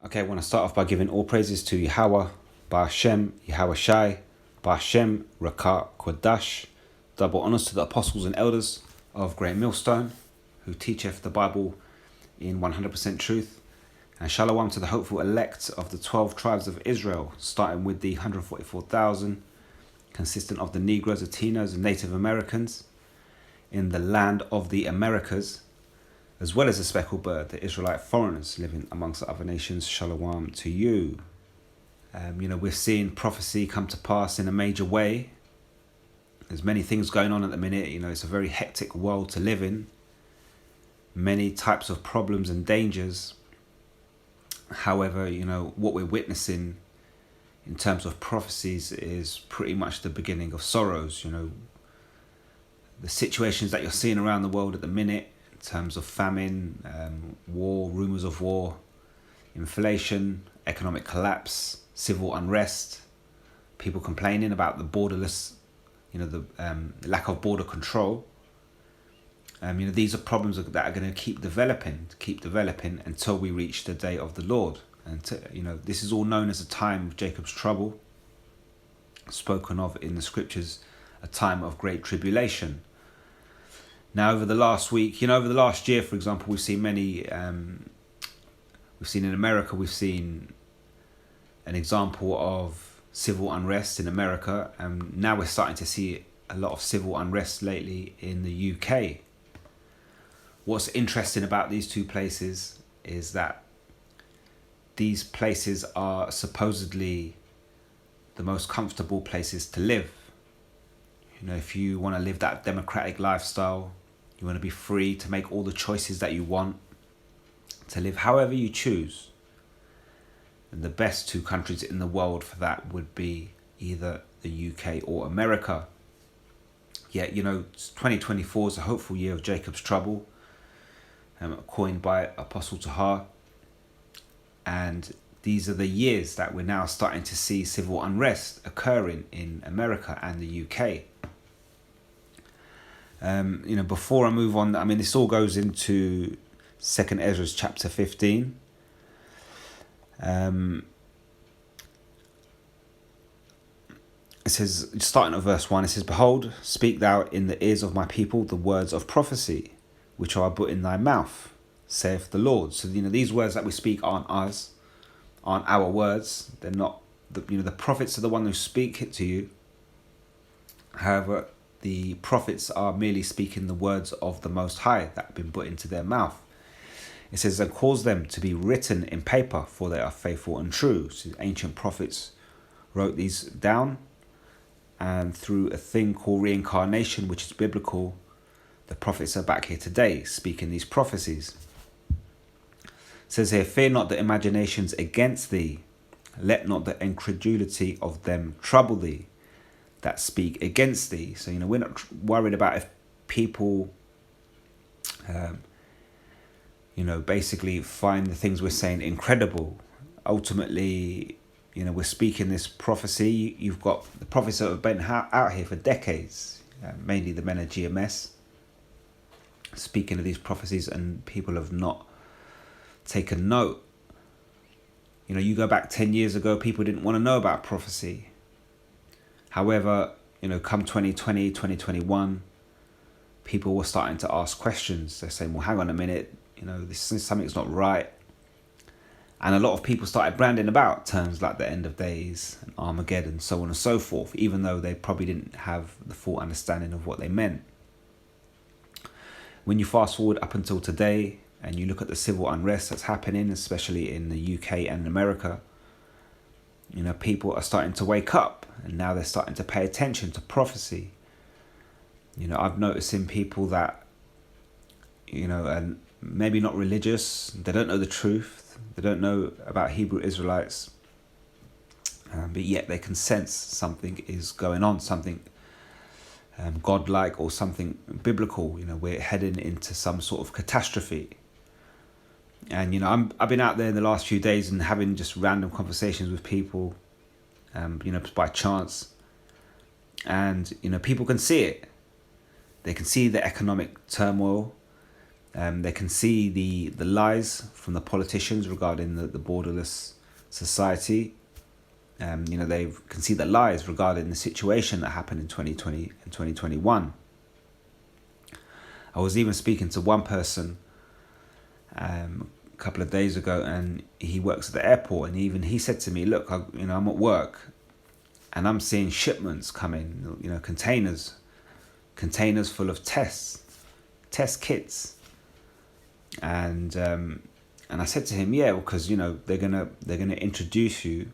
Okay, I want to start off by giving all praises to Yahweh, Ba'ashem, Yahweh Shai, Ba'ashem, Rakah, Kodash. Double honours to the apostles and elders of Great Millstone, who teacheth the Bible in 100% truth. And shalom to the hopeful elect of the 12 tribes of Israel, starting with the 144,000, consisting of the Negroes, Latinos, and Native Americans in the land of the Americas, as well as the speckled bird, the Israelite foreigners living amongst the other nations. Shalom to you. We're seeing prophecy come to pass in a major way. There's many things going on at the minute. It's a very hectic world to live in. Many types of problems and dangers. However, what we're witnessing in terms of prophecies is pretty much the beginning of sorrows. The situations that you're seeing around the world at the minute, in terms of famine, war, rumours of war, inflation, economic collapse, civil unrest, people complaining about the borderless, the lack of border control. These are problems that are going to keep developing until we reach the day of the Lord. And this is all known as a time of Jacob's trouble, spoken of in the scriptures, a time of great tribulation. Now, over the last week, over the last year, for example, we've seen many. We've seen in America, we've seen an example of civil unrest in America, and now we're starting to see a lot of civil unrest lately in the UK. What's interesting about these two places is that these places are supposedly the most comfortable places to live. If you want to live that democratic lifestyle, you want to be free to make all the choices that you want, to live however you choose. And the best two countries in the world for that would be either the UK or America. Yet, 2024 is a hopeful year of Jacob's trouble, coined by Apostle Tahar. And these are the years that we're now starting to see civil unrest occurring in America and the UK. Before I move on, this all goes into 2nd Ezra chapter 15. It says, starting at verse 1, it says, "Behold, speak thou in the ears of my people the words of prophecy, which I put in thy mouth, saith the Lord." So, these words that we speak aren't our words. They're not, the prophets are the one who speak it to you. However, the prophets are merely speaking the words of the Most High that have been put into their mouth. It says, "And cause them to be written in paper, for they are faithful and true." So the ancient prophets wrote these down, and through a thing called reincarnation, which is biblical, the prophets are back here today speaking these prophecies. It says here, "Fear not the imaginations against thee, let not the incredulity of them trouble thee that speak against thee." So, we're not worried about if people, basically find the things we're saying incredible. Ultimately, we're speaking this prophecy. You've got the prophets that have been out here for decades, mainly the men of GMS, speaking of these prophecies, and people have not taken note. You go back 10 years ago, people didn't want to know about prophecy. However, come 2020, 2021, people were starting to ask questions. They're saying, well, hang on a minute, something's not right. And a lot of people started branding about terms like the end of days and Armageddon, so on and so forth, even though they probably didn't have the full understanding of what they meant. When you fast forward up until today and you look at the civil unrest that's happening, especially in the UK and America, people are starting to wake up, and now they're starting to pay attention to prophecy. I've noticed in people that, and maybe not religious, they don't know the truth, they don't know about Hebrew Israelites, but yet they can sense something is going on, something godlike or something biblical. We're heading into some sort of catastrophe. And I've been out there in the last few days and having just random conversations with people, by chance, and people can see it. They can see the economic turmoil. They can see the lies from the politicians regarding the borderless society. They can see the lies regarding the situation that happened in 2020 and 2021. I was even speaking to one person a couple of days ago, and he works at the airport, and even he said to me, look, I'm at work and I'm seeing shipments coming, containers full of test kits. And I said to him, yeah, because they're gonna introduce you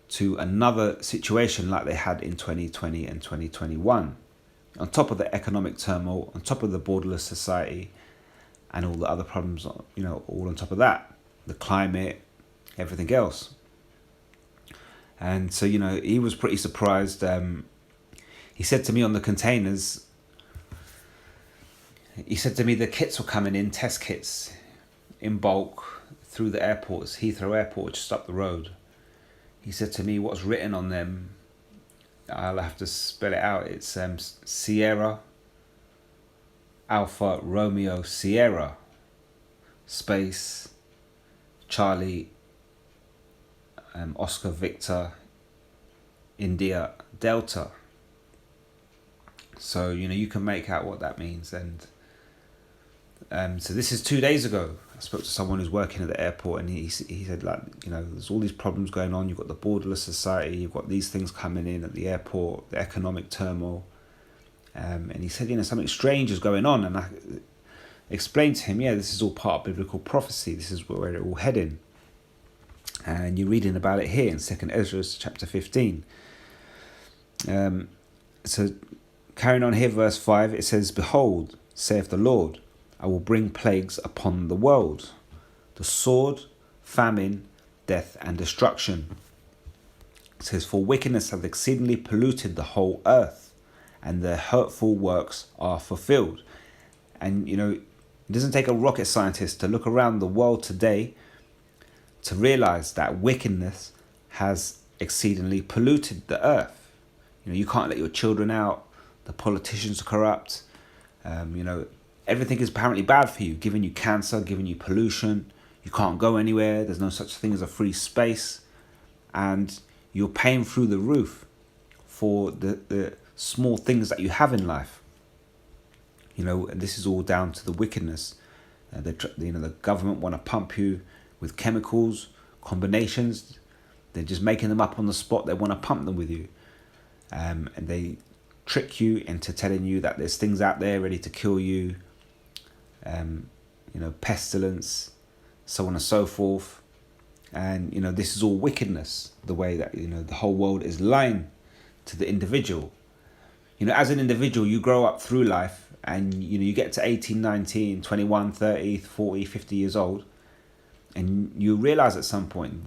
to another situation like they had in 2020 and 2021, on top of the economic turmoil, on top of the borderless society, and all the other problems, all on top of that, the climate, everything else. And so he was pretty surprised. He said to me on the containers, he said to me the kits were coming in, test kits, in bulk through the airports, Heathrow Airport, just up the road. He said to me, what's written on them, I'll have to spell it out. It's Sierra, Alpha, Romeo, Sierra, space, Charlie, Oscar, Victor, India, Delta. So, you can make out what that means. And so this is 2 days ago. I spoke to someone who's working at the airport, and he said, there's all these problems going on. You've got the borderless society, you've got these things coming in at the airport, the economic turmoil. And he said, something strange is going on. And I explained to him, this is all part of biblical prophecy. This is where it's all heading. And you're reading about it here in 2 Ezra chapter 15. So carrying on here, verse 5, it says, behold, saith the Lord, I will bring plagues upon the world, the sword, famine, death, and destruction. It says, for wickedness hath exceedingly polluted the whole earth, and their hurtful works are fulfilled. And, it doesn't take a rocket scientist to look around the world today to realize that wickedness has exceedingly polluted the earth. You can't let your children out. The politicians are corrupt. Everything is apparently bad for you, giving you cancer, giving you pollution. You can't go anywhere. There's no such thing as a free space. And you're paying through the roof for the small things that you have in life. And this is all down to the wickedness. The government want to pump you with chemicals, combinations. They're just making them up on the spot. They want to pump them with you. And they trick you into telling you that there's things out there ready to kill you. Pestilence, so on and so forth. And, this is all wickedness, the way that, the whole world is lying to the individual. As an individual, you grow up through life and, you get to 18, 19, 21, 30, 40, 50 years old. And you realize at some point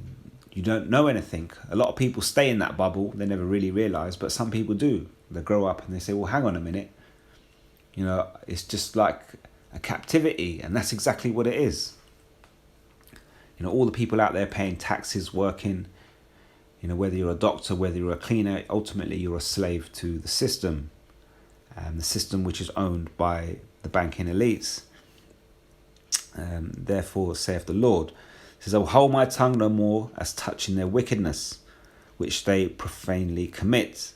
you don't know anything. A lot of people stay in that bubble. They never really realize, but some people do. They grow up and they say, well, hang on a minute. It's just like a captivity, and that's exactly what it is. All the people out there paying taxes, working, whether you're a doctor, whether you're a cleaner, ultimately you're a slave to the system, the system which is owned by the banking elites. Therefore, saith the Lord, it says, I will hold my tongue no more as touching their wickedness, which they profanely commit.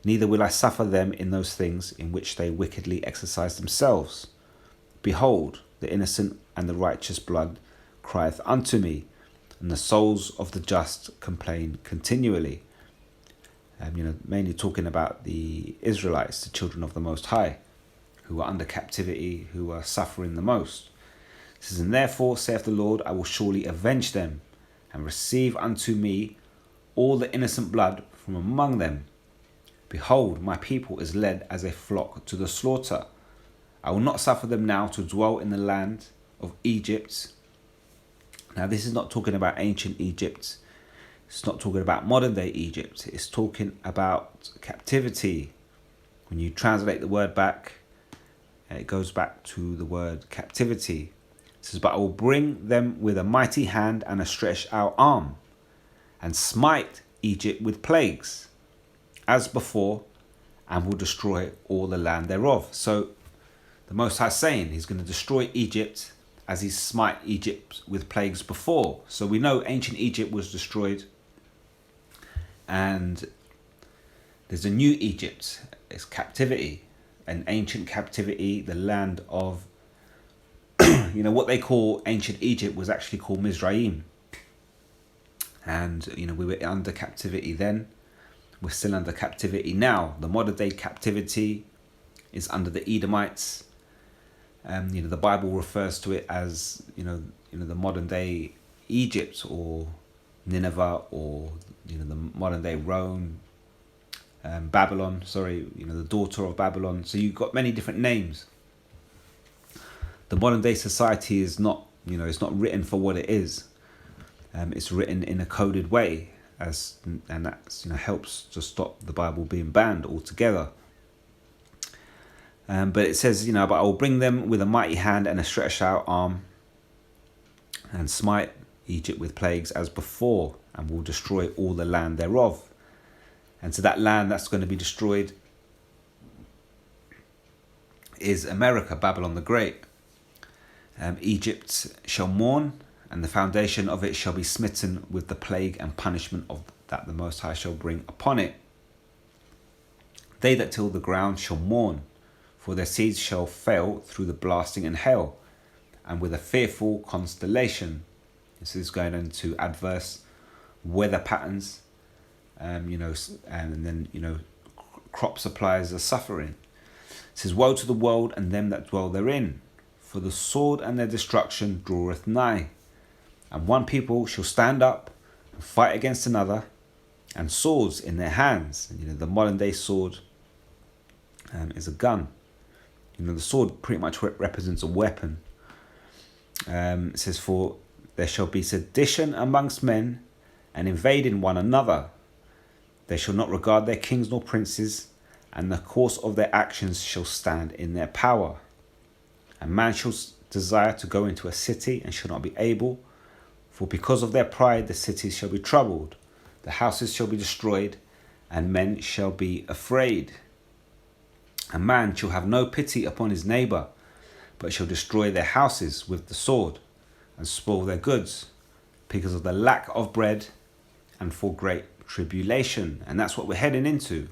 Neither will I suffer them in those things in which they wickedly exercise themselves. Behold, the innocent and the righteous blood crieth unto me, and the souls of the just complain continually. Mainly talking about the Israelites, the children of the Most High, who are under captivity, who are suffering the most. It says, and therefore, saith the Lord, I will surely avenge them, and receive unto me all the innocent blood from among them. Behold, my people is led as a flock to the slaughter. I will not suffer them now to dwell in the land of Egypt. Now, this is not talking about ancient Egypt. It's not talking about modern day Egypt. It's talking about captivity. When you translate the word back, it goes back to the word captivity. It says, but I will bring them with a mighty hand and a stretched out arm, and smite Egypt with plagues, as before, and will destroy all the land thereof. So The Most High saying he's going to destroy Egypt as he smite Egypt with plagues before. So we know ancient Egypt was destroyed, and there's a new Egypt. It's captivity, an ancient captivity, the land of, what they call ancient Egypt was actually called Mizraim. And, we were under captivity then. We're still under captivity now. The modern day captivity is under the Edomites. The Bible refers to it as, the modern day Egypt, or Nineveh, or, the modern day Rome, Babylon, the daughter of Babylon. So you've got many different names. The modern day society is not, it's not written for what it is. It's written in a coded way, and that helps to stop the Bible being banned altogether. But it says, but I will bring them with a mighty hand and a stretched out arm, and smite Egypt with plagues as before, and will destroy all the land thereof. And so that land that's going to be destroyed is America, Babylon the Great. Egypt shall mourn, and the foundation of it shall be smitten with the plague and punishment of that the Most High shall bring upon it. They that till the ground shall mourn, for their seeds shall fail through the blasting and hail, and with a fearful constellation. This is going into adverse weather patterns, and then crop suppliers are suffering. It says, woe to the world and them that dwell therein, for the sword and their destruction draweth nigh. And one people shall stand up and fight against another, and swords in their hands. And, the modern day sword is a gun. The sword pretty much represents a weapon. It says, for there shall be sedition amongst men, and invading one another. They shall not regard their kings nor princes, and the course of their actions shall stand in their power. And man shall desire to go into a city, and shall not be able, for because of their pride the cities shall be troubled, the houses shall be destroyed, and men shall be afraid. A man shall have no pity upon his neighbour, but shall destroy their houses with the sword, and spoil their goods, because of the lack of bread, and for great tribulation. And that's what we're heading into.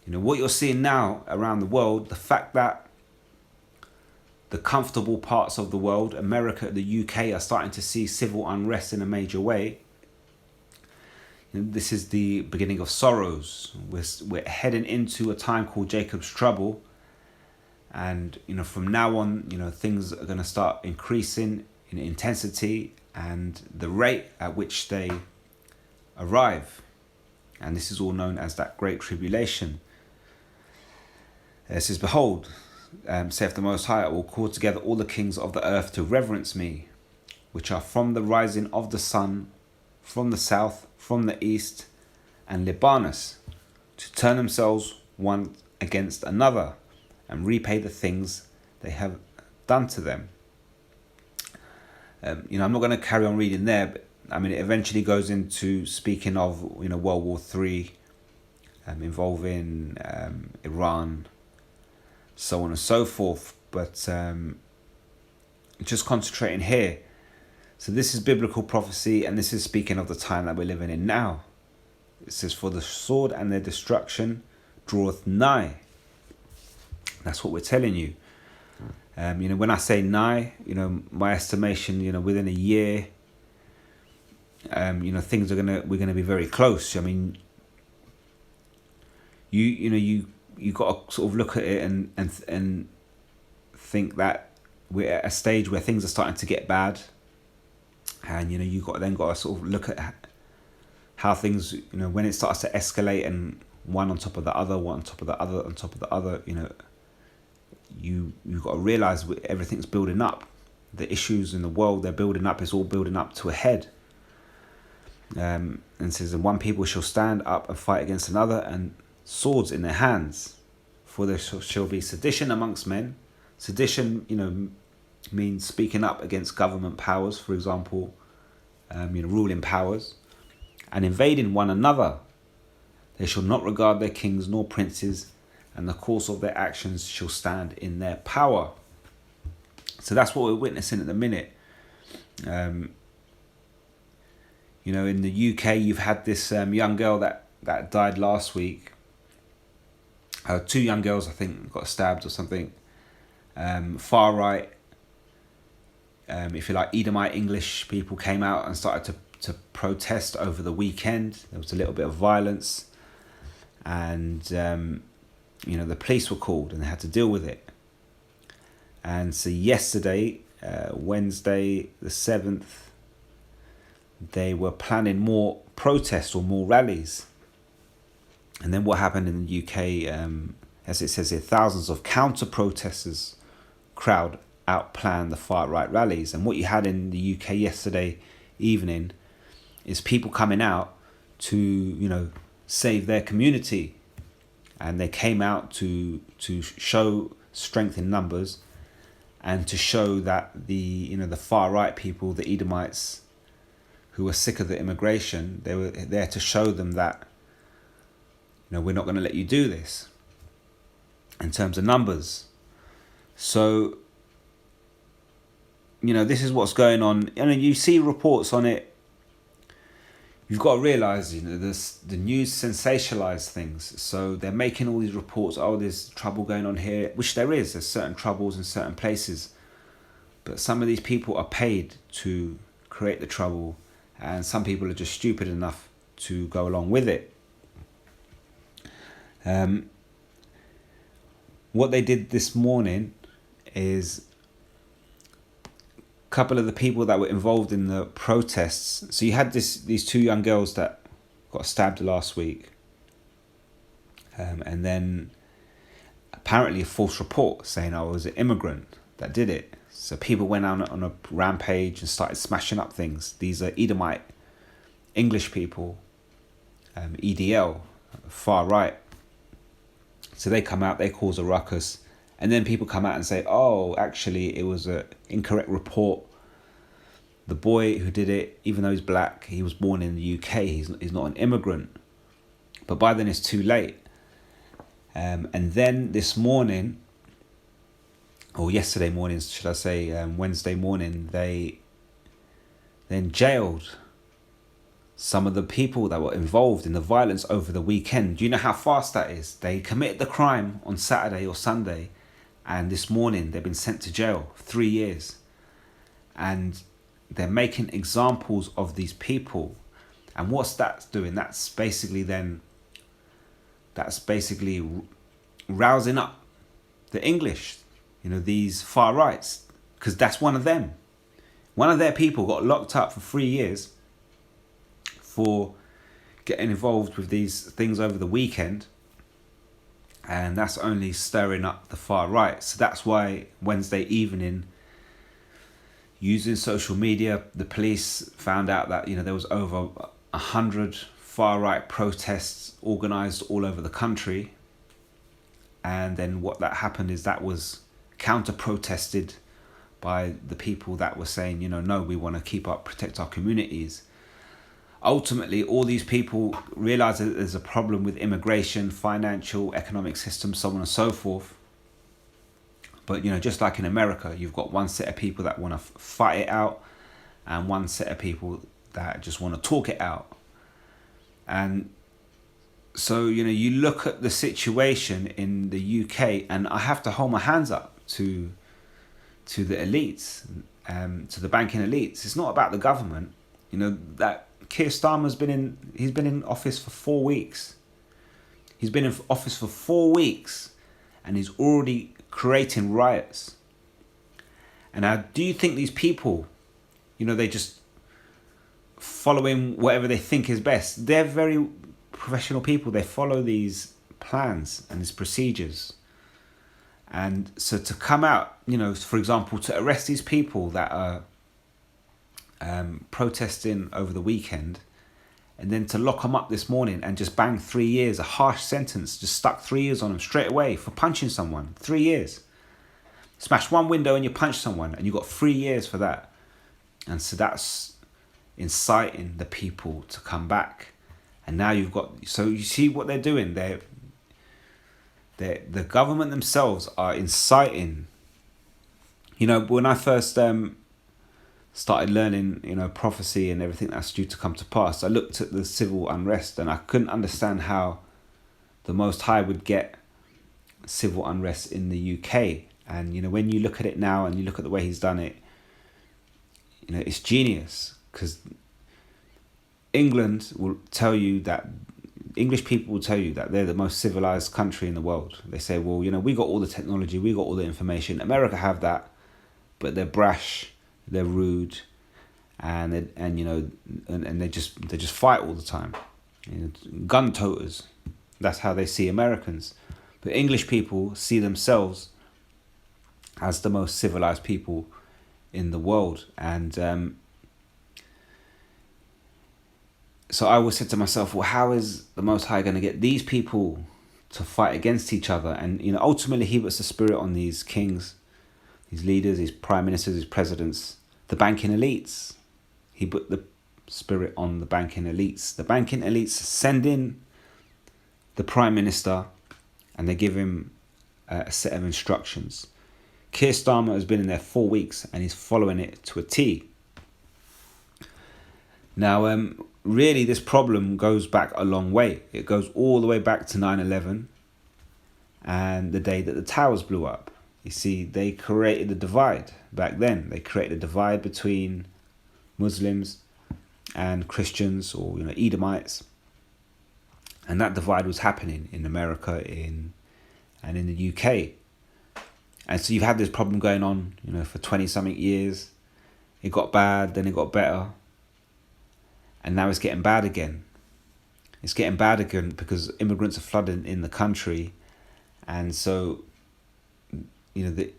What you're seeing now around the world, the fact that the comfortable parts of the world, America, the UK, are starting to see civil unrest in a major way. This is the beginning of sorrows. We're heading into a time called Jacob's trouble. And, from now on, things are going to start increasing in intensity and the rate at which they arrive. And this is all known as that Great Tribulation. It says, behold, saith the Most High, I will call together all the kings of the earth to reverence me, which are from the rising of the sun, from the south, from the east, and Libanus, to turn themselves one against another, and repay the things they have done to them. I'm not going to carry on reading there, but it eventually goes into speaking of World War III, involving Iran, so on and so forth. But just concentrating here. So this is biblical prophecy, and this is speaking of the time that we're living in now. It says, for the sword and their destruction draweth nigh. That's what we're telling you. When I say nigh, my estimation, within a year, things we're gonna be very close. You got to sort of look at it and think that we're at a stage where things are starting to get bad, and you got to sort of look at how things, when it starts to escalate, and one on top of the other, one on top of the other, on top of the other, you've got to realize everything's building up. The issues in the world, they're building up. It's all building up to a head. And it says, and one people shall stand up and fight against another, and swords in their hands. For there shall be sedition amongst men. Sedition, means speaking up against government powers, for example, ruling powers, and invading one another. They shall not regard their kings nor princes, and the course of their actions shall stand in their power. So that's what we're witnessing at the minute. In the UK, you've had this young girl that died last week. 2 young girls, I think, got stabbed or something. Far right, if you like, Edomite English people came out and started to protest over the weekend. There was a little bit of violence, and the police were called and they had to deal with it. And so yesterday, Wednesday the 7th, they were planning more protests or more rallies. And then what happened in the UK, as it says here, thousands of counter-protesters crowd outplanned the far-right rallies. And what you had in the UK yesterday evening is people coming out to, save their community. And they came out to show strength in numbers and to show that the far-right people, the Edomites, who were sick of the immigration, they were there to show them that, we're not going to let you do this in terms of numbers. So, this is what's going on. And you see reports on it. You've got to realise, the news sensationalise things. So they're making all these reports, there's trouble going on here, which there is. There's certain troubles in certain places. But some of these people are paid to create the trouble, and some people are just stupid enough to go along with it. What they did this morning is a couple of the people that were involved in the protests. So you had these 2 young girls that got stabbed last week, and then apparently a false report saying I was an immigrant that did it. So people went out on a rampage and started smashing up things. These are Edomite English people, EDL, far right. So they come out, they cause a ruckus, and then people come out and say, actually it was an incorrect report. The boy who did it, even though he's black, he was born in the UK, he's not an immigrant. But by then it's too late. And then this morning, or yesterday morning, should I say, Wednesday morning, they then jailed some of the people that were involved in the violence over the weekend. Do you know how fast that is? They committed the crime on Saturday or Sunday, and this morning they've been sent to jail 3 years. And they're making examples of these people. And what's that doing? That's basically rousing up the English, these far rights, because that's one of them. One of their people got locked up for 3 years for getting involved with these things over the weekend, and that's only stirring up the far right. So that's why Wednesday evening, using social media, the police found out that there was over 100 far right protests organised all over the country. And then what that happened is that was counter protested by the people that were saying, no, we want to protect our communities. Ultimately, all these people realise that there's a problem with immigration, financial, economic system, so on and so forth. But, just like in America, you've got one set of people that want to fight it out and one set of people that just want to talk it out. And so, you look at the situation in the UK, and I have to hold my hands up to the elites, to the banking elites. It's not about the government. That Keir Starmer's been in office for 4 weeks. He's been in office for 4 weeks, and he's already creating riots. And now, do you think these people, they just following whatever they think is best? They're very professional people. They follow these plans and these procedures. And so to come out, for example, to arrest these people that are protesting over the weekend, and then to lock them up this morning and just bang 3 years, a harsh sentence, just stuck 3 years on them straight away for punching someone. 3 years. Smash one window and you punch someone and you got 3 years for that. And so that's inciting the people to come back. And now so you see what they're doing. They're The government themselves are inciting. When I first started learning, prophecy and everything that's due to come to pass, I looked at the civil unrest and I couldn't understand how the Most High would get civil unrest in the UK. And, when you look at it now and you look at the way he's done it, it's genius. Because English people will tell you that they're the most civilized country in the world. They say, well, we got all the technology, we got all the information. America have that, but they're brash, they're rude, and they just fight all the time. Gun toters. That's how they see Americans. But English people see themselves as the most civilized people in the world. And so I always said to myself, well, how is the Most High going to get these people to fight against each other? And, ultimately he puts the spirit on these kings, these leaders, these prime ministers, these presidents, the banking elites. He put the spirit on the banking elites. The banking elites send in the prime minister and they give him a set of instructions. Keir Starmer has been in there 4 weeks and he's following it to a T. Now, really, this problem goes back a long way. It goes all the way back to 9/11 and the day that the towers blew up. You see, they created a divide back then. They created a divide between Muslims and Christians, or Edomites. And that divide was happening in America and in the UK. And so you've had this problem going on, for 20-something years. It got bad, then it got better. And now it's getting bad again. It's getting bad again because immigrants are flooding in the country. And so, the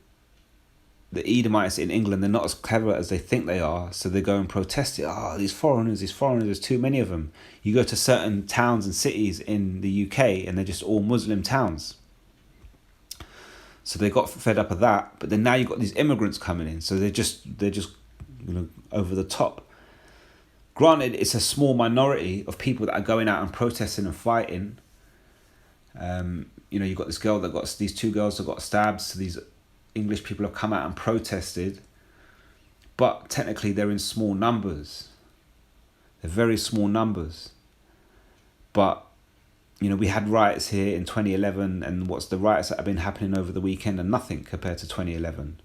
Edomites in England, they're not as clever as they think they are. So they go and protest it. These foreigners, there's too many of them. You go to certain towns and cities in the UK and they're just all Muslim towns. So they got fed up of that. But then now you've got these immigrants coming in. So they're just over the top. Granted, it's a small minority of people that are going out and protesting and fighting. You've got these two girls that got stabbed. So these English people have come out and protested. But technically they're in small numbers. They're very small numbers. But, we had riots here in 2011. And what's the riots that have been happening over the weekend? And nothing compared to 2011.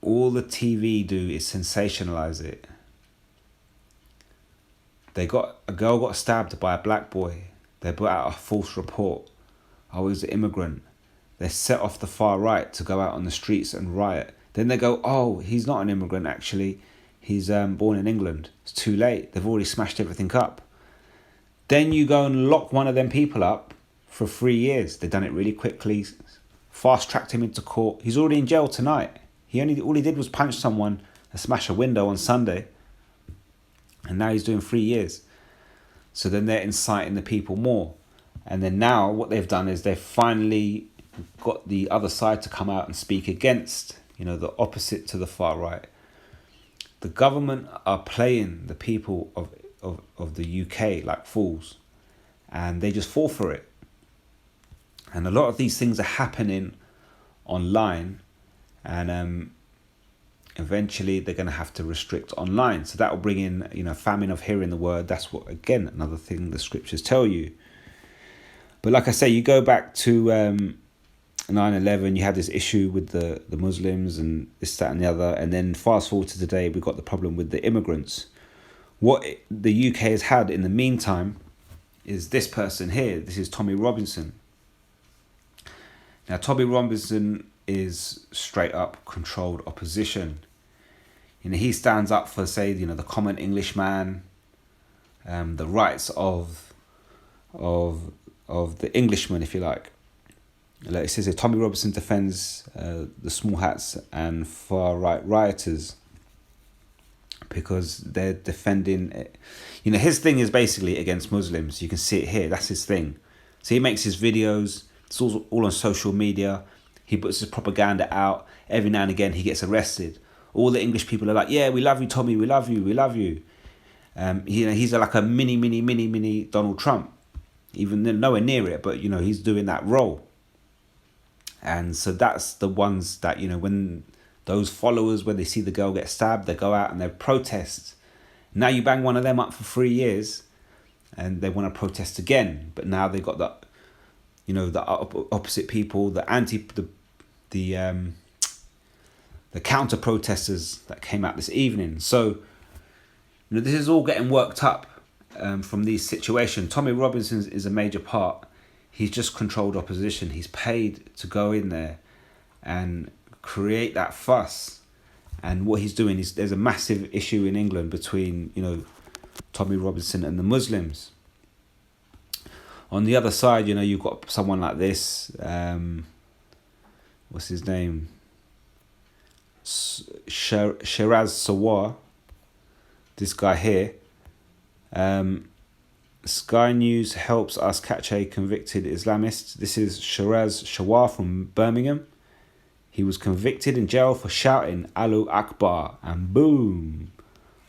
All the TV do is sensationalize it. A girl got stabbed by a black boy. They put out a false report. He's an immigrant. They set off the far right to go out on the streets and riot. Then they go, he's not an immigrant actually. He's born in England. It's too late. They've already smashed everything up. Then you go and lock one of them people up for 3 years. They've done it really quickly. Fast-tracked him into court. He's already in jail tonight. All he did was punch someone and smash a window on Sunday. And now he's doing 3 years. So then they're inciting the people more. And then now what they've done is they've finally got the other side to come out and speak against, the opposite to the far right. The government are playing the people of the UK like fools. And they just fall for it. And a lot of these things are happening online. And eventually they're going to have to restrict online. So that will bring in, famine of hearing the word. That's what, again, another thing the scriptures tell you. But like I say, you go back to 9/11, you had this issue with the Muslims and this, that and the other. And then fast forward to today, we've got the problem with the immigrants. What the UK has had in the meantime is this person here. This is Tommy Robinson. Now, Tommy Robinson is straight up controlled opposition. He stands up for, say, the common Englishman, the rights of the Englishman, if you like. Like it says here, Tommy Robinson defends the small hats and far right rioters because they're defending it. His thing is basically against Muslims. You can see it here. That's his thing. So he makes his videos. It's all on social media. He puts his propaganda out. Every now and again, he gets arrested. All the English people are like, yeah, we love you, Tommy. We love you. We love you. He's like a mini Donald Trump. even nowhere near it, but he's doing that role. And so that's the ones that, when those followers, when they see the girl get stabbed, they go out and they protest. Now you bang one of them up for 3 years and they want to protest again. But now they got the, the opposite people, the counter protesters that came out this evening. So, this is all getting worked up from these situations. Tommy Robinson is a major part. He's just controlled opposition. He's paid to go in there and create that fuss. And what he's doing is, there's a massive issue in England between, Tommy Robinson and the Muslims. On the other side, you've got someone like this. What's his name? Shiraz Sawar. This guy here. Sky News helps us catch a convicted Islamist. This is Shiraz Sawar from Birmingham. He was convicted in jail for shouting Allahu Akbar and boom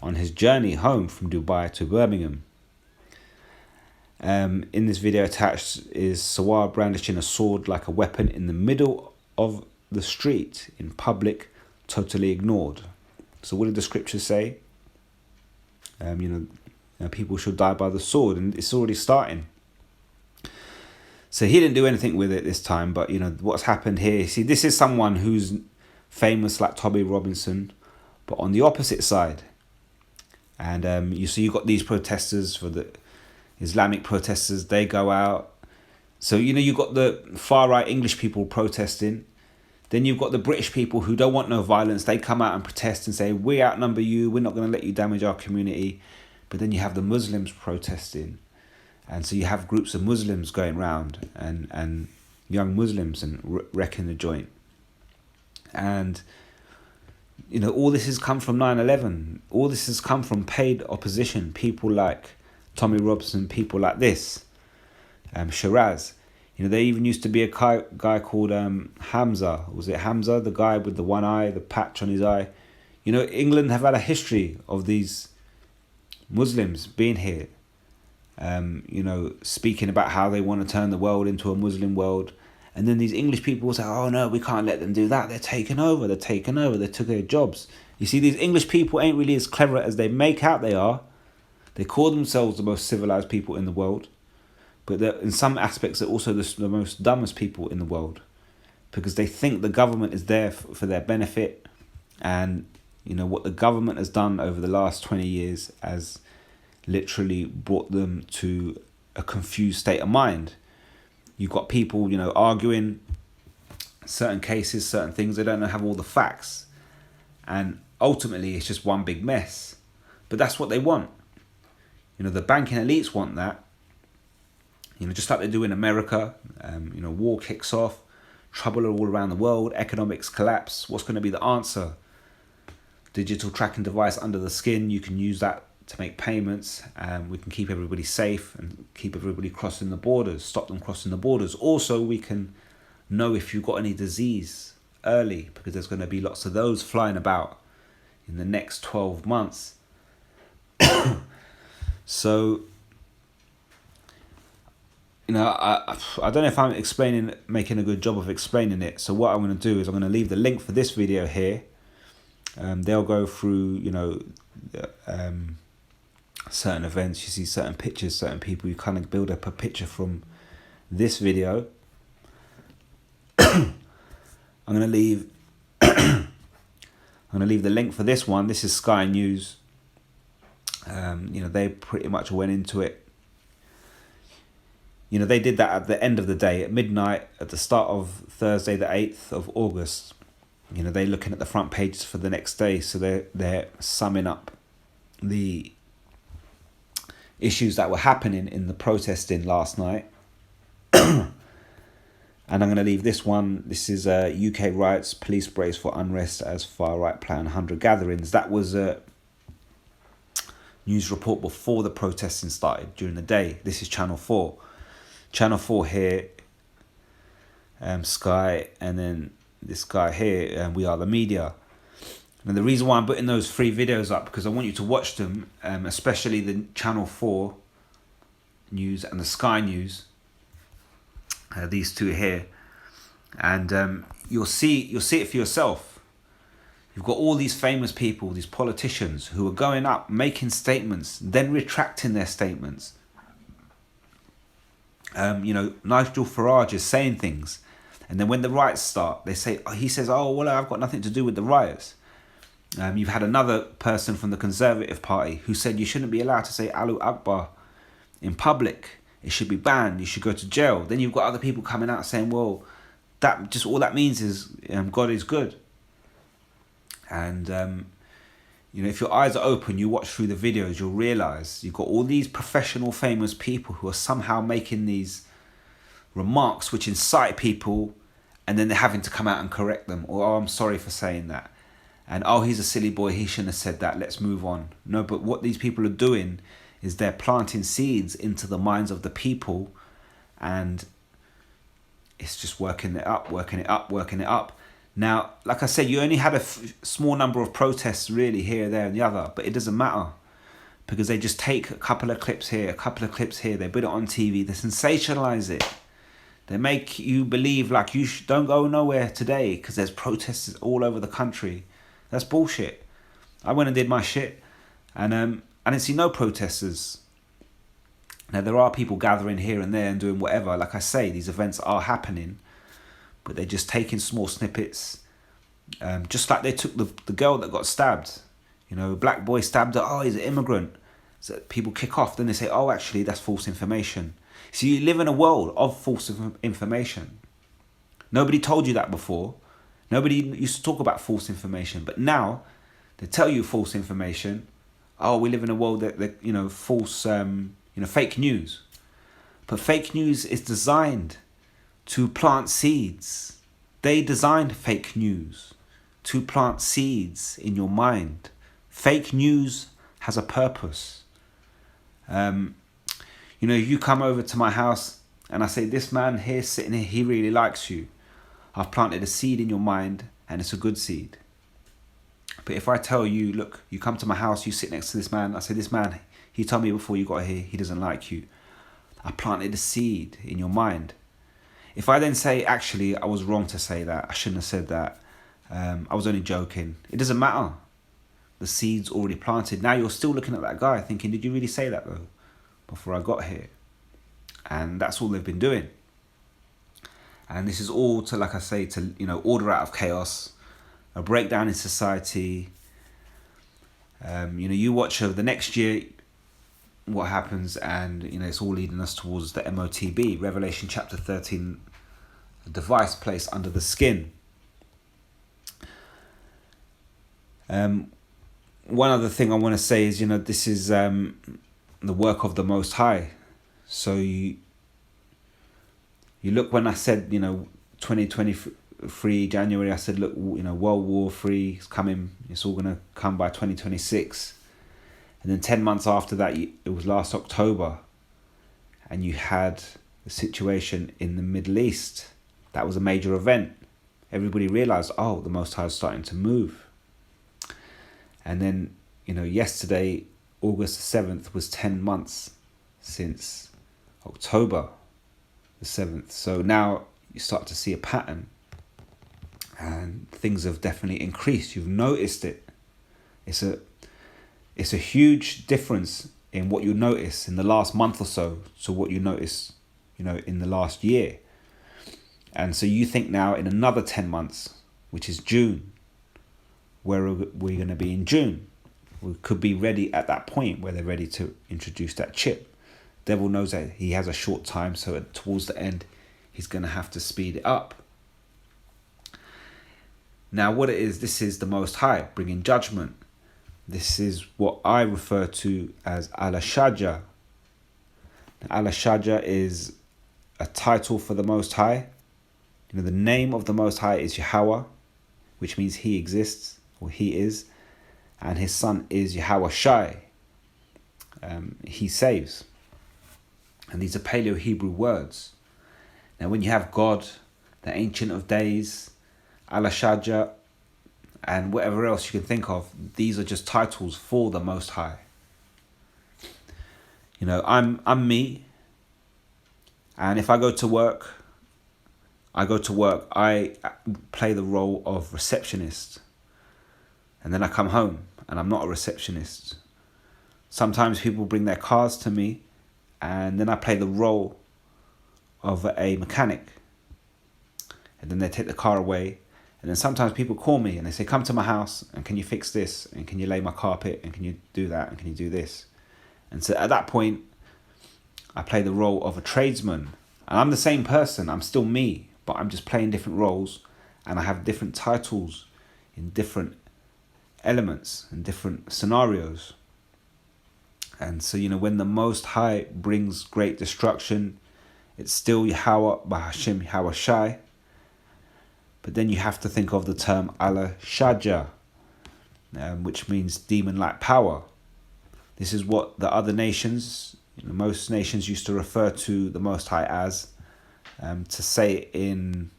on his journey home from Dubai to Birmingham. In this video attached is Sawar brandishing a sword like a weapon in the middle of the street in public, totally ignored. So what did the scriptures say? People should die by the sword, and it's already starting. So he didn't do anything with it this time, but what's happened here. See, this is someone who's famous like Tommy Robinson, but on the opposite side. And you got these protesters, for the Islamic protesters, they go out. So you've got the far right English people protesting. Then you've got the British people who don't want no violence. They come out and protest and say, we outnumber you, we're not going to let you damage our community. But then you have the Muslims protesting. And so you have groups of Muslims going around and young Muslims and wrecking the joint. And, all this has come from 9/11. All this has come from paid opposition. People like Tommy Robinson, people like this. Shiraz. There even used to be a guy called Hamza. Was it Hamza? The guy with the one eye, the patch on his eye. England have had a history of these Muslims being here. Speaking about how they want to turn the world into a Muslim world. And then these English people say, oh no, we can't let them do that. They're taking over. They took their jobs. You see, these English people ain't really as clever as they make out they are. They call themselves the most civilized people in the world. But in some aspects, they're also the most dumbest people in the world. Because they think the government is there for their benefit. And, what the government has done over the last 20 years has literally brought them to a confused state of mind. You've got people, arguing certain cases, certain things. They don't have all the facts. And ultimately, it's just one big mess. But that's what they want. The banking elites want that. Just like they do in America. War kicks off. Trouble all around the world. Economics collapse. What's going to be the answer? Digital tracking device under the skin. You can use that to make payments. We can keep everybody safe and keep everybody crossing the borders, stop them crossing the borders. Also, we can know if you've got any disease early, because there's going to be lots of those flying about in the next 12 months. So, I don't know if I'm making a good job of explaining it. So what I'm going to do is I'm going to leave the link for this video here. They'll go through, certain events. You see certain pictures, certain people. You kind of build up a picture from this video. I'm going to leave the link for this one. This is Sky News. They pretty much went into it. They did that at the end of the day, at midnight, at the start of Thursday, the 8th of August. They're looking at the front pages for the next day. So they're summing up the issues that were happening in the protesting last night. And I'm going to leave this one. This is UK riots, police brace for unrest as far-right plan 100 gatherings. That was a news report before the protesting started during the day. This is Channel 4. Channel 4 here, Sky, and then this guy here, We Are the Media. And the reason why I'm putting those 3 videos up, because I want you to watch them, especially the Channel 4 News and the Sky News. These two here, and you'll see it for yourself. You've got all these famous people, these politicians who are going up, making statements, then retracting their statements. Nigel Farage is saying things, and then when the riots start, he says, "Oh well, I've got nothing to do with the riots." You've had another person from the Conservative Party who said you shouldn't be allowed to say Allahu Akbar in public. It should be banned. You should go to jail. Then you've got other people coming out saying, well, that just all that means is God is good. And, if your eyes are open, you watch through the videos, you'll realise you've got all these professional, famous people who are somehow making these remarks which incite people, and then they're having to come out and correct them. Or, oh, I'm sorry for saying that. And, oh, he's a silly boy. He shouldn't have said that. Let's move on. No, but what these people are doing is they're planting seeds into the minds of the people, and it's just working it up. Now, like I said, you only had a small number of protests really here, there and the other, but it doesn't matter because they just take a couple of clips here, a couple of clips here, they put it on TV, they sensationalize it. They make you believe like you don't go nowhere today because there's protests all over the country. That's bullshit. I went and did my shit, and I didn't see no protesters. Now, there are people gathering here and there and doing whatever. Like I say, these events are happening, but they're just taking small snippets. Just like they took the girl that got stabbed. A black boy stabbed her. Oh, he's an immigrant. So people kick off. Then they say, oh, actually, that's false information. So you live in a world of false information. Nobody told you that before. Nobody used to talk about false information. But now, they tell you false information. Oh, we live in a world that false, fake news. But fake news is designed to plant seeds. They designed fake news to plant seeds in your mind. Fake news has a purpose. You come over to my house and I say, this man here sitting here, he really likes you. I've planted a seed in your mind, and it's a good seed. But if I tell you, look, you come to my house, you sit next to this man, I say, this man, he told me before you got here, he doesn't like you. I planted a seed in your mind. If I then say, actually, I was wrong to say that, I shouldn't have said that, I was only joking, it doesn't matter. The seed's already planted. Now you're still looking at that guy thinking, did you really say that though, before I got here? And that's all they've been doing. And this is all to, like I say, to, order out of chaos, a breakdown in society. You watch the next year what happens, and it's all leading us towards the MOTB, Revelation chapter 13, the device placed under the skin. One other thing I want to say is, this is the work of the Most High. So you look, when I said 2023 January, I said, look, World War III is coming. It's all going to come by 2026. And then 10 months after that, it was last October, and you had the situation in the Middle East. That was a major event. Everybody realized, oh, the Most High is starting to move. And then, yesterday, August the 7th, was 10 months since October the 7th. So now you start to see a pattern, and things have definitely increased. You've noticed it. It's a huge difference in what you notice in the last month or so to what you notice, in the last year. And so you think now in another 10 months, which is June, where are we going to be in June? We could be ready at that point where they're ready to introduce that chip. Devil knows that he has a short time, so towards the end, he's going to have to speed it up. Now, what it is, this is the Most High bringing judgment. This is what I refer to as Al-Shaja. Al-Shaja is a title for the Most High. The name of the Most High is Yahweh, which means he exists, or he is. And his son is Yahweh Shai. He saves. And these are Paleo-Hebrew words. Now, when you have God, the Ancient of Days, Al-Shaja, and whatever else you can think of, these are just titles for the Most High. I'm me, And if I go to work, I play the role of receptionist. And then I come home and I'm not a receptionist. Sometimes people bring their cars to me and then I play the role of a mechanic. And then they take the car away. And then sometimes people call me and they say, come to my house and can you fix this? And can you lay my carpet? And can you do that? And can you do this? And so at that point, I play the role of a tradesman. And I'm the same person. I'm still me, but I'm just playing different roles. And I have different titles in different elements and different scenarios. And so, when the Most High brings great destruction, it's still Yahweh Bahashim Yahweh Shai. But then you have to think of the term Allah Shaja, which means demon-like power. This is what the other nations, most nations used to refer to the Most High as, to say when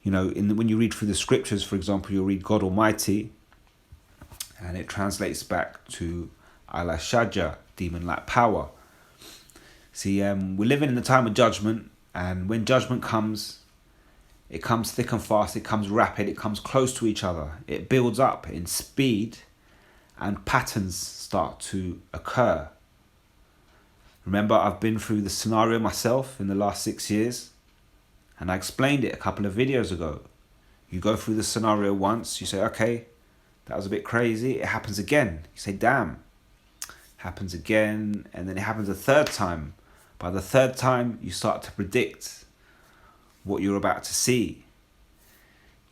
you read through the scriptures, for example, you'll read God Almighty, and it translates back to Allah Shaja, demon-like power. See, we're living in the time of judgment, and when judgment comes, it comes thick and fast, it comes rapid, it comes close to each other. It builds up in speed and patterns start to occur. Remember, I've been through the scenario myself in the last 6 years and I explained it a couple of videos ago. You go through the scenario once, you say, okay, that was a bit crazy. It happens again. You say, damn. Happens again, and then it happens a third time. By the third time, you start to predict what you're about to see.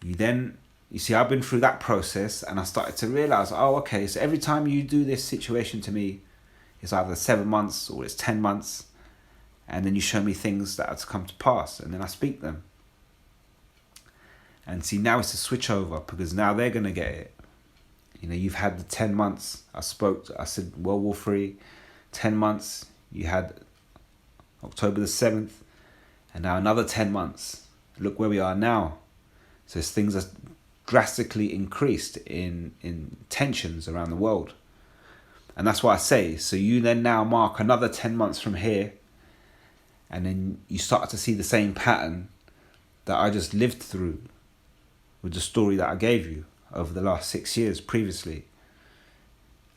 You see, I've been through that process and I started to realize, okay, so every time you do this situation to me, it's either 7 months or it's 10 months. And then you show me things that are to come to pass and then I speak them. And see, now it's a switch over because now they're going to get it. You've had the 10 months. I said World War III, 10 months. You had October the 7th. And now another 10 months. Look where we are now. So things are drastically increased in tensions around the world. And that's what I say. So you then now mark another 10 months from here. And then you start to see the same pattern that I just lived through with the story that I gave you over the last 6 years previously.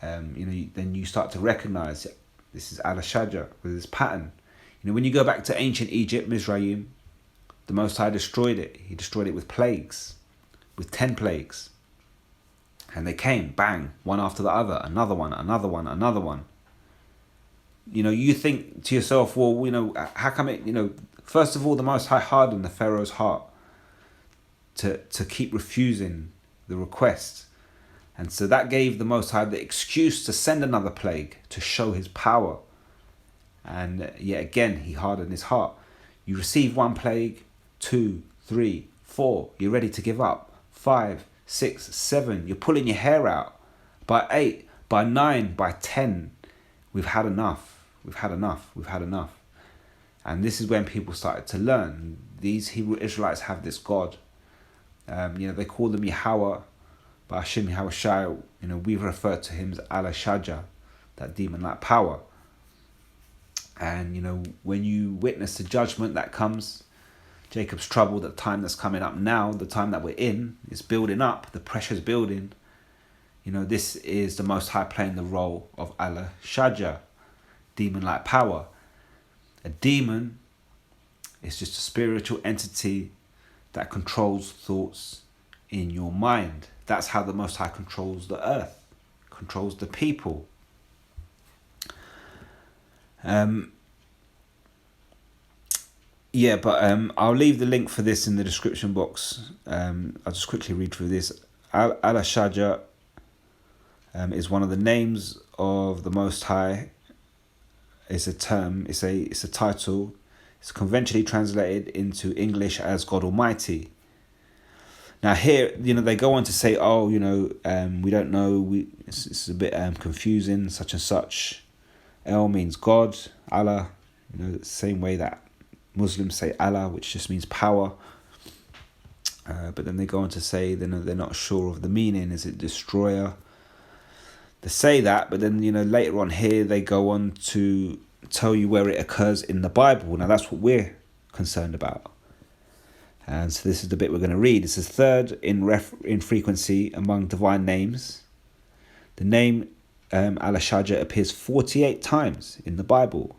Then you start to recognize this is Al Shaja with this pattern. When you go back to ancient Egypt, Mizraim, the Most High destroyed it. He destroyed it with plagues, with 10 plagues. And they came, bang, one after the other, another one, another one, another one. You think to yourself, well, how come it, first of all, the Most High hardened the Pharaoh's heart to keep refusing the request. And so that gave the Most High the excuse to send another plague to show his power. And yet again, he hardened his heart. You receive one plague, 2, 3, 4. You're ready to give up. 5, 6, 7. You're pulling your hair out. By 8, by 9, by 10. We've had enough. We've had enough. We've had enough. And this is when people started to learn. These Hebrew Israelites have this God. They call them Yahweh, but Hashem Yahweh Shai. We refer to him as Allah Shaja, that demon-like power. And, when you witness the judgment that comes, Jacob's trouble, the time that's coming up now, the time that we're in, is building up, the pressure's building. This is the Most High playing the role of Allah Shaja, demon-like power. A demon is just a spiritual entity that controls thoughts in your mind. That's how the Most High controls the earth, controls the people. I'll leave the link for this in the description box. I'll just quickly read through this. Allah Shaja is one of the names of the Most High. It's a term, it's a title. It's conventionally translated into English as God Almighty. Now here, they go on to say, we don't know, it's a bit confusing, such and such. El means God, Allah, the same way that Muslims say Allah, which just means power. But then they go on to say they're not sure of the meaning. Is it destroyer? They say that, but then later on here they go on to tell you where it occurs in the Bible. Now that's what we're concerned about. And so this is the bit we're going to read. It says, third in frequency among divine names. The name Al-Shajah appears 48 times in the Bible.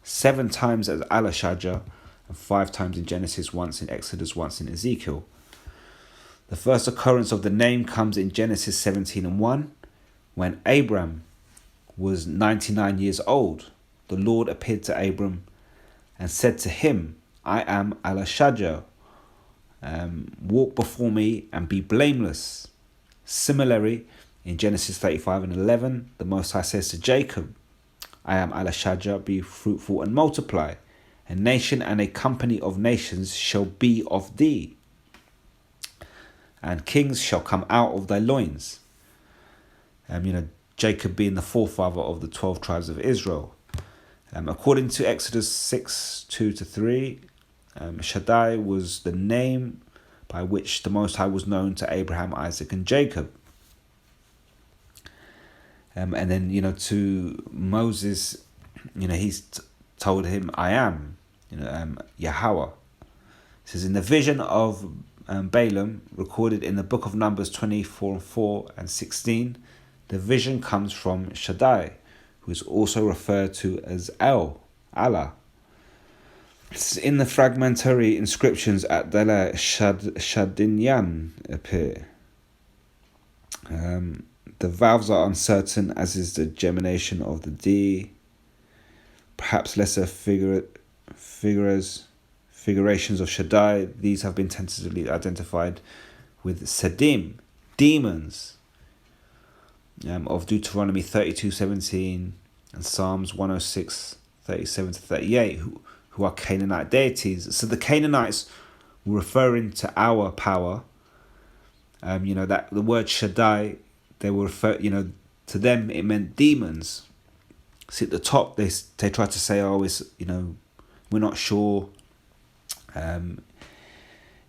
7 times as Al-Shajah and 5 times in Genesis, once in Exodus, once in Ezekiel. The first occurrence of the name comes in Genesis 17:1, when Abram was 99 years old. The Lord appeared to Abram and said to him, I am Al-Shajah. Walk before me and be blameless. Similarly, in Genesis 35:11, the Most High says to Jacob, I am Al-Shajah, be fruitful and multiply. A nation and a company of nations shall be of thee, and kings shall come out of thy loins. Jacob being the forefather of the 12 tribes of Israel. According to Exodus 6:2-3, Shaddai was the name by which the Most High was known to Abraham, Isaac, and Jacob. And then, to Moses, he's told him, I am, Yahweh. It says, in the vision of Balaam, recorded in the book of Numbers 24:4 and 16, the vision comes from Shaddai, who is also referred to as Allah. In the fragmentary inscriptions at Dala Shadinyan appear. The vowels are uncertain, as is the gemination of the D. Perhaps lesser figurations of Shaddai. These have been tentatively identified with Sadim, demons, of Deuteronomy 32:17 and Psalms 106:37-38, who are Canaanite deities. So the Canaanites were referring to our power. That the word Shaddai, they were to them it meant demons. See, at the top they try to say, we're not sure.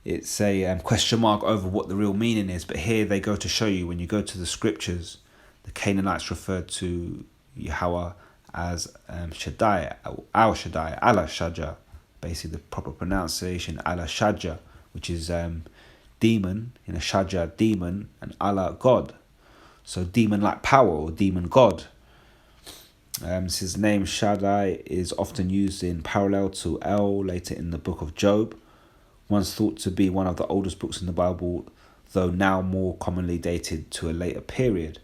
It's a question mark over what the real meaning is. But here they go to show you, when you go to the scriptures, the Canaanites referred to Yahweh as Shaddai, Al-Shaddai, Al-Shajah, basically the proper pronunciation, Al-Shajah, which is demon, Shajah, demon, and Allah, God. So demon-like power or demon god. His name Shaddai is often used in parallel to El later in the book of Job, once thought to be one of the oldest books in the Bible, though now more commonly dated to a later period.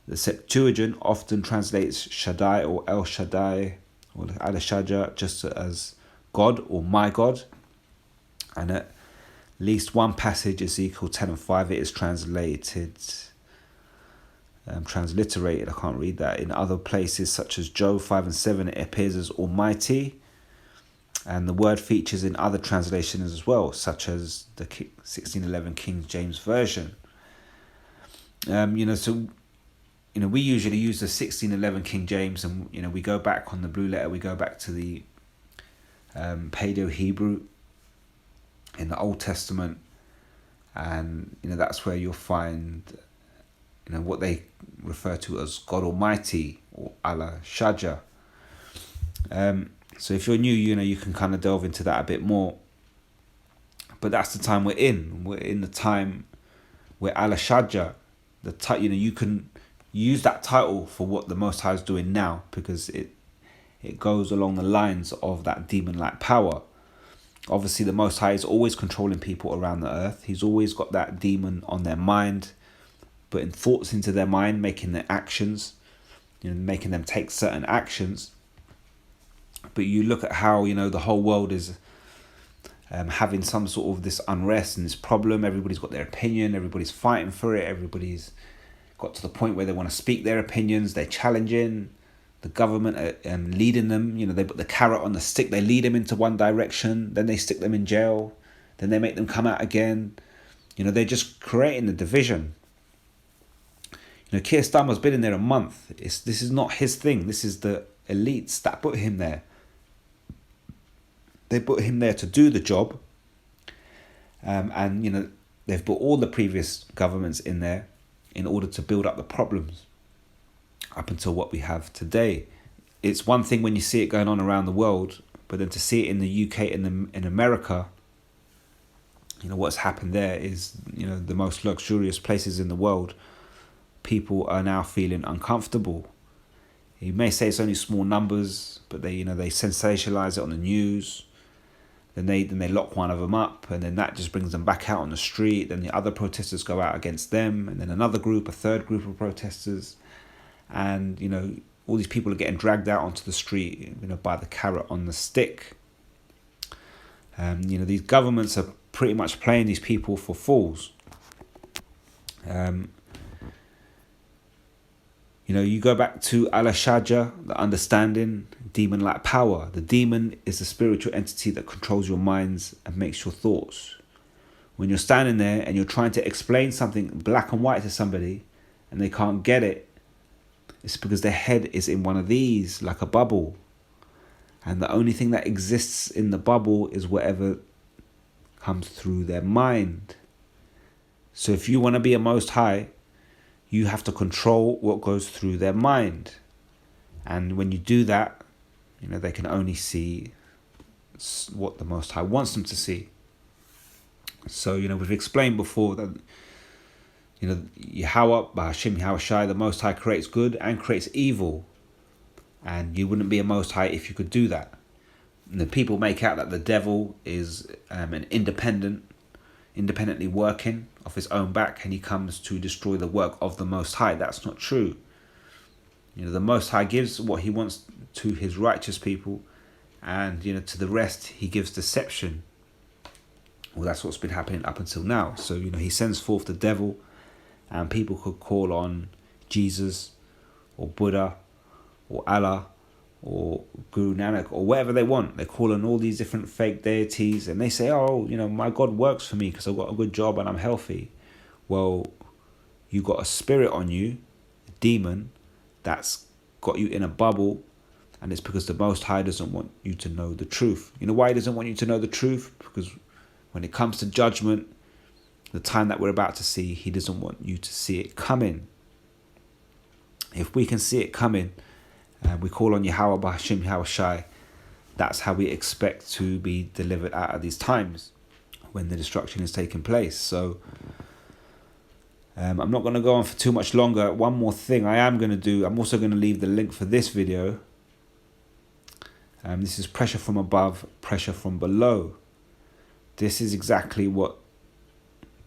The Septuagint often translates Shaddai or El Shaddai or Al-Shajah just as God or my God. And at least one passage, Ezekiel 10:5, it is transliterated. I can't read that. In other places, such as Job 5:7, it appears as Almighty. And the word features in other translations as well, such as the 1611 King James Version. We usually use the 1611 King James, and we go back on the blue letter. We go back to the Paleo-Hebrew in the Old Testament, and that's where you'll find what they refer to as God Almighty or Allah Shajah. So if you're new, you can kind of delve into that a bit more. But that's the time we're in. We're in the time where Allah Shajah, you can use that title for what the Most High is doing now, because it goes along the lines of that demon-like power. Obviously, the Most High is always controlling people around the earth. He's always got that demon on their mind, putting thoughts into their mind, making their actions, making them take certain actions. But you look at how, the whole world is having some sort of this unrest and this problem. Everybody's got their opinion. Everybody's fighting for it. Everybody's got to the point where they want to speak their opinions. They're challenging the government and leading them. They put the carrot on the stick. They lead them into one direction. Then they stick them in jail. Then they make them come out again. They're just creating the division. Keir Starmer's been in there a month. This is not his thing. This is the elites that put him there. They put him there to do the job. And they've put all the previous governments in there in order to build up the problems up until what we have today it's one thing when you see it going on around the world, but then to see it in the UK and in America, what's happened there is, the most luxurious places in the world, people are now feeling uncomfortable. You may say it's only small numbers, but they sensationalize it on the news. Then they lock one of them up, and then that just brings them back out on the street. Then the other protesters go out against them, and then another group, a third group of protesters, and all these people are getting dragged out onto the street, by the carrot on the stick. These governments are pretty much playing these people for fools. You go back to Al-Shaja, the understanding, demon-like power. The demon is the spiritual entity that controls your minds and makes your thoughts. When you're standing there and you're trying to explain something black and white to somebody and they can't get it, it's because their head is in one of these, like a bubble. And the only thing that exists in the bubble is whatever comes through their mind. So if you want to be a Most High, you have to control what goes through their mind. And when you do that, they can only see what the Most High wants them to see. So, we've explained before that, Yahweh, Bahashim, Yahweh Shai, the Most High creates good and creates evil. And you wouldn't be a Most High if you could do that. And the people make out that the devil is an independently working off his own back, and he comes to destroy the work of the Most High. That's not true. The Most High gives what he wants to his righteous people, and to the rest he gives deception. Well, that's what's been happening up until now. So he sends forth the devil, and people could call on Jesus or Buddha or Allah or Guru Nanak or whatever they want. They call on all these different fake deities, and they say, my God works for me because I've got a good job and I'm healthy. Well, you got a spirit on you, a demon, that's got you in a bubble, and it's because the Most High doesn't want you to know the truth. You know why he doesn't want you to know the truth? Because when it comes to judgment, the time that we're about to see, he doesn't want you to see it coming. If we can see it coming, we call on Yahweh, Bahashim, Yahweh Shai, that's how we expect to be delivered out of these times when the destruction is taking place. So I'm not going to go on for too much longer. One more thing I'm also going to leave the link for this video. This is pressure from above, pressure from below. This is exactly what,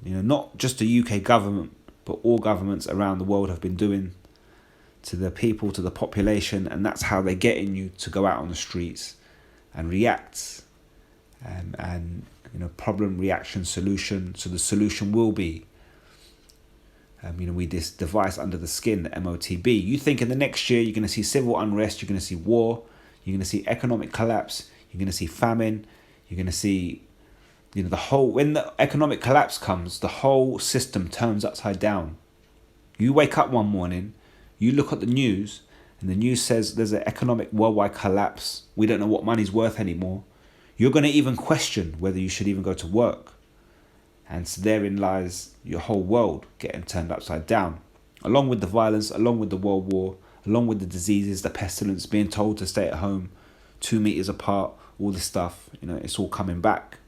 not just the UK government, but all governments around the world have been doing to the people, to the population, and that's how they're getting you to go out on the streets and react. And problem, reaction, solution. So the solution will be, this device under the skin, the MOTB. You think in the next year you're going to see civil unrest, you're going to see war, you're going to see economic collapse, you're going to see famine, you're going to see, when the economic collapse comes, the whole system turns upside down. You wake up one morning, you look at the news, and the news says there's an economic worldwide collapse. We don't know what money's worth anymore. You're going to even question whether you should even go to work. And so therein lies your whole world getting turned upside down. Along with the violence, along with the world war, along with the diseases, the pestilence, being told to stay at home, 2 meters apart, all this stuff, it's all coming back.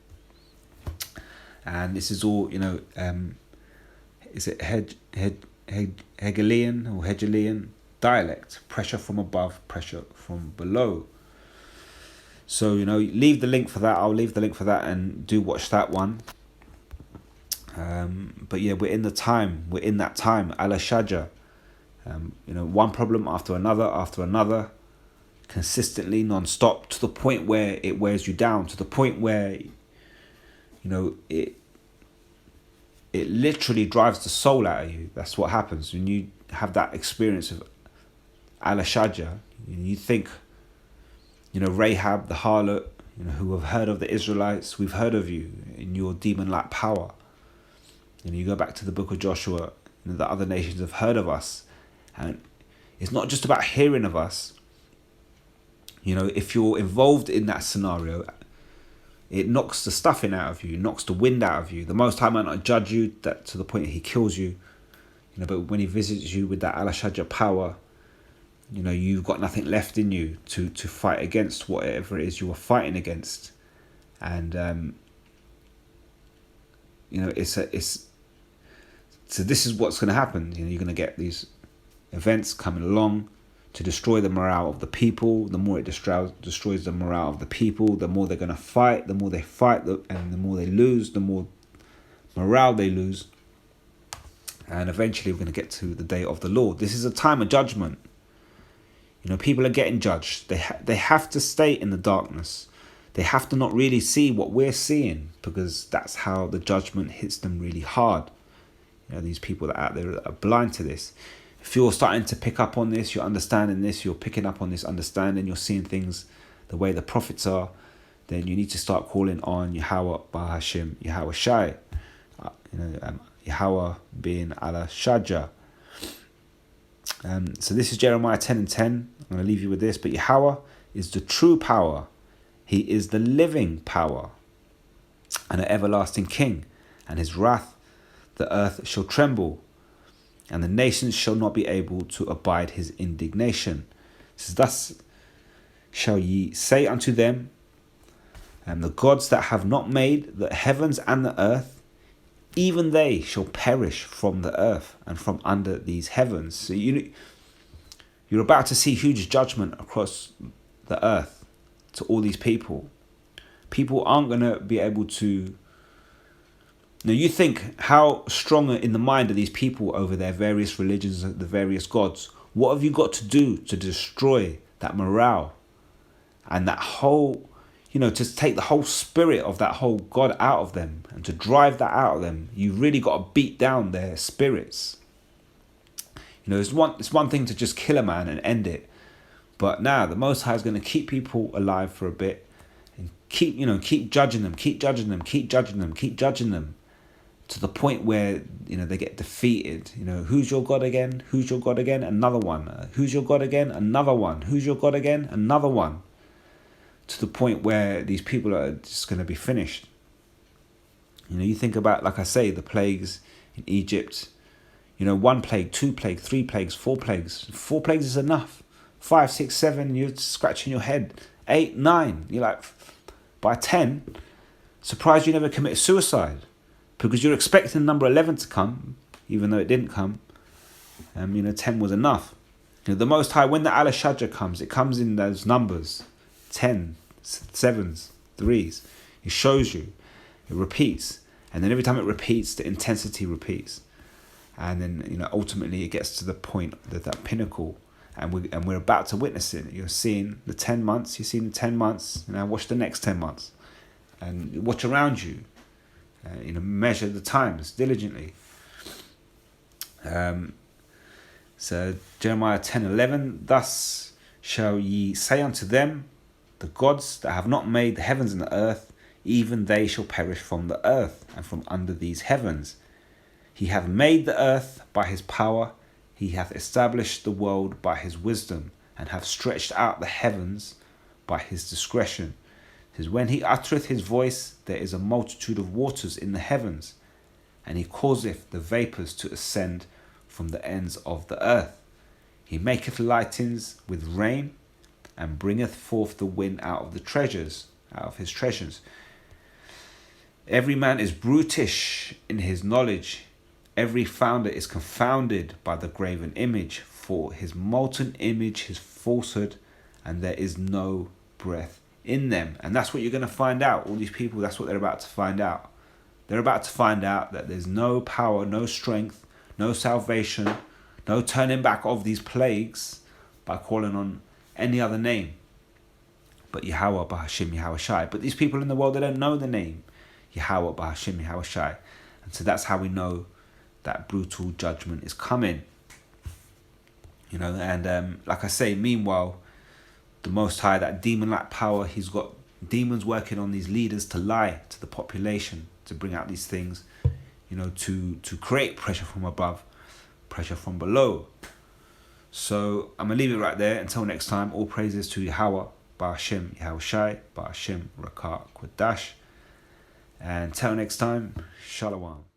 And this is all, is it Hegelian or Hegelian dialect? Pressure from above, pressure from below. So, leave the link for that. I'll leave the link for that, and do watch that one. But yeah, we're in that time, Al-Shaja. One problem after another, consistently, non-stop, to the point where it wears you down, to the point where, it literally drives the soul out of you. That's what happens when you have that experience of Al-Shaja. You think, Rahab, the harlot, who have heard of the Israelites, we've heard of you in your demon-like power. You go back to the book of Joshua, the other nations have heard of us. And it's not just about hearing of us. If you're involved in that scenario, it knocks the stuffing out of you, knocks the wind out of you. The Most High might not judge you that to the point that he kills you, but when he visits you with that Al-Shaja power, you've got nothing left in you to fight against whatever it is you are fighting against. And so this is what's going to happen. You're going to get these events coming along to destroy the morale of the people. The more it destroys the morale of the people, the more they're going to fight. The more they fight, and the more they lose, the more morale they lose. And eventually we're going to get to the day of the Lord. This is a time of judgment. People are getting judged. They have to stay in the darkness. They have to not really see what we're seeing, because that's how the judgment hits them really hard. These people that are out there are blind to this. If you're starting to pick up on this, you're understanding this, you're picking up on this understanding, you're seeing things the way the prophets are, then you need to start calling on Yahweh Bahashim, Yahweh Shai. Yahweh being Allah Shaja. So this is Jeremiah 10:10. I'm going to leave you with this. But Yahweh is the true power. He is the living power and an everlasting king. And his wrath, the earth shall tremble, and the nations shall not be able to abide his indignation. It says, thus shall ye say unto them, and the gods that have not made the heavens and the earth, even they shall perish from the earth and from under these heavens. So you're about to see huge judgment across the earth to all these people. People aren't going to be able to... Now you think, how strong in the mind are these people over their various religions, the various gods? What have you got to do to destroy that morale and that whole... to take the whole spirit of that whole God out of them and to drive that out of them? You've really got to beat down their spirits. It's one thing to just kill a man and end it. But now the Most High is going to keep people alive for a bit and keep judging them, keep judging them, keep judging them, keep judging them to the point where, they get defeated. Who's your God again? Who's your God again? Another one. Who's your God again? Another one. Who's your God again? Another one. To the point where these people are just going to be finished. You think about, like I say, the plagues in Egypt. 1 plague, 2 plagues, 3 plagues, 4 plagues. 4 plagues is enough. 5, 6, 7, you're scratching your head. 8, 9, you're like, by 10, surprised you never committed suicide. Because you're expecting number 11 to come, even though it didn't come. 10 was enough. The Most High, when the Allah Shajja comes, it comes in those numbers. 10, 7s, 3s. It shows you. It repeats. And then every time it repeats, the intensity repeats. And then, ultimately it gets to the point, that pinnacle. And we're about to witness it. You're seeing the 10 months. You're seeing the 10 months. Now watch the next 10 months. And watch around you. Measure the times diligently. So Jeremiah 10:11. Thus shall ye say unto them, the gods that have not made the heavens and the earth, even they shall perish from the earth and from under these heavens. He hath made the earth by his power, he hath established the world by his wisdom, and hath stretched out the heavens by his discretion. It says, when he uttereth his voice, there is a multitude of waters in the heavens, and he causeth the vapours to ascend from the ends of the earth. He maketh lightnings with rain, and bringeth forth the wind out of his treasures. Every man is brutish in his knowledge. Every founder is confounded by the graven image, for his molten image is falsehood, and there is no breath in them. And that's what you're going to find out. All these people, that's what they're about to find out. They're about to find out that there's no power, no strength, no salvation, no turning back of these plagues by calling on any other name but Yahweh Bahashim Yahweh Shai. But these people in the world, they don't know the name Yahweh Bahashim Yahweh Shai. And so that's how we know that brutal judgment is coming. And like I say, meanwhile, the Most High, that demon-like power, he's got demons working on these leaders to lie to the population, to bring out these things, to create pressure from above, pressure from below. So I'm going to leave it right there. Until next time, all praises to Yahweh, Ba'ashem, Yahweh Shai, Ba'ashem, Rakah, Quadash. And until next time, Shalom.